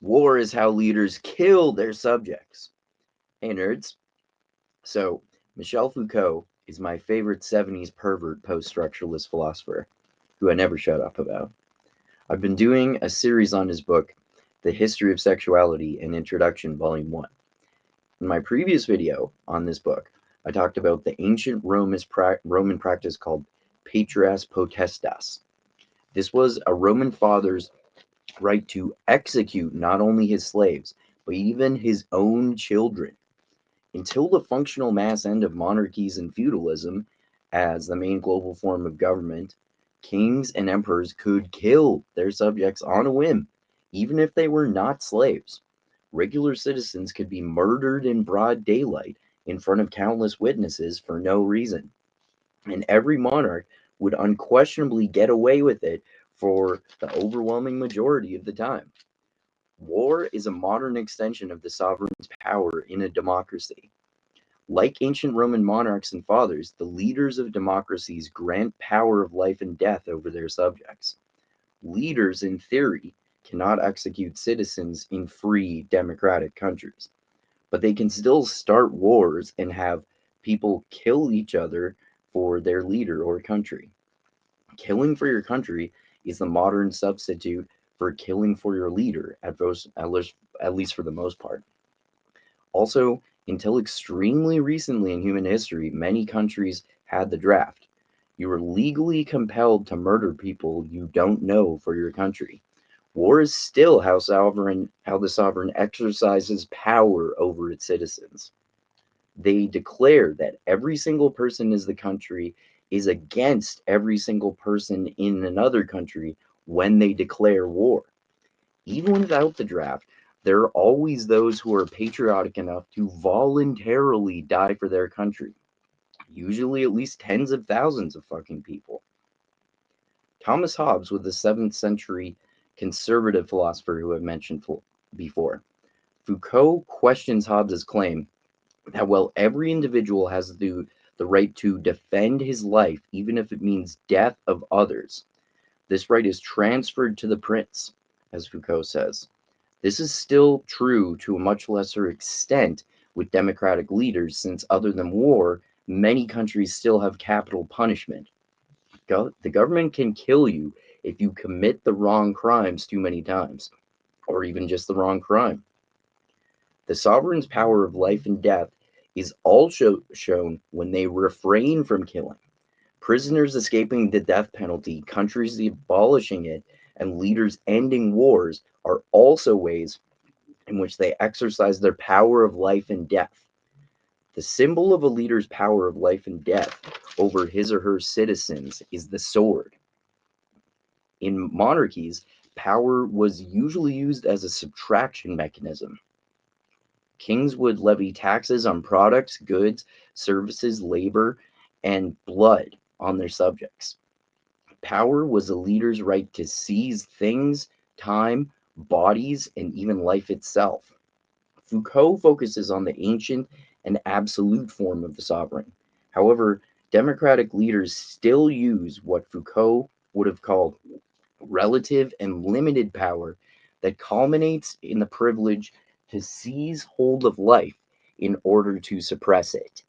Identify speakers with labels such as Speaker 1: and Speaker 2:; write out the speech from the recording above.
Speaker 1: War is how leaders kill their subjects. Hey, nerds. So, Michele Foucault is my favorite 70s pervert post-structuralist philosopher who I never shut up about. I've been doing a series on his book, The History of Sexuality and Introduction, Volume 1. In my previous video on this book, I talked about the ancient Roman practice called patris potestas. This was a Roman father's right to execute not only his slaves, but even his own children. Until the functional mass end of monarchies and feudalism, as the main global form of government, kings and emperors could kill their subjects on a whim, even if they were not slaves. Regular citizens could be murdered in broad daylight in front of countless witnesses for no reason. And every monarch would unquestionably get away with it for the overwhelming majority of the time. War is a modern extension of the sovereign's power in a democracy. Like ancient Roman monarchs and fathers, the leaders of democracies grant power of life and death over their subjects. Leaders, in theory, cannot execute citizens in free democratic countries, but they can still start wars and have people kill each other for their leader or country. Killing for your country is the modern substitute for killing for your leader, at least for the most part. Also, until extremely recently in human history, many countries had the draft. You were legally compelled to murder people you don't know for your country. War is still how the sovereign exercises power over its citizens. They declare that every single person in the country is against every single person in another country when they declare war. Even without the draft, there are always those who are patriotic enough to voluntarily die for their country. Usually at least tens of thousands of fucking people. Thomas Hobbes was the 7th century conservative philosopher who I've mentioned before. Foucault questions Hobbes' claim that while every individual has the right to defend his life, even if it means death of others, this right is transferred to the prince, as Foucault says. This is still true to a much lesser extent with democratic leaders, since other than war, many countries still have capital punishment. The government can kill you if you commit the wrong crimes too many times, or even just the wrong crime. The sovereign's power of life and death is also shown when they refrain from killing. Prisoners escaping the death penalty, countries abolishing it, and leaders ending wars are also ways in which they exercise their power of life and death. The symbol of a leader's power of life and death over his or her citizens is the sword. In monarchies, power was usually used as a subtraction mechanism. Kings would levy taxes on products, goods, services, labor, and blood on their subjects. Power was a leader's right to seize things, time, bodies, and even life itself. Foucault focuses on the ancient and absolute form of the sovereign. However, democratic leaders still use what Foucault would have called relative and limited power that culminates in the privilege to seize hold of life in order to suppress it.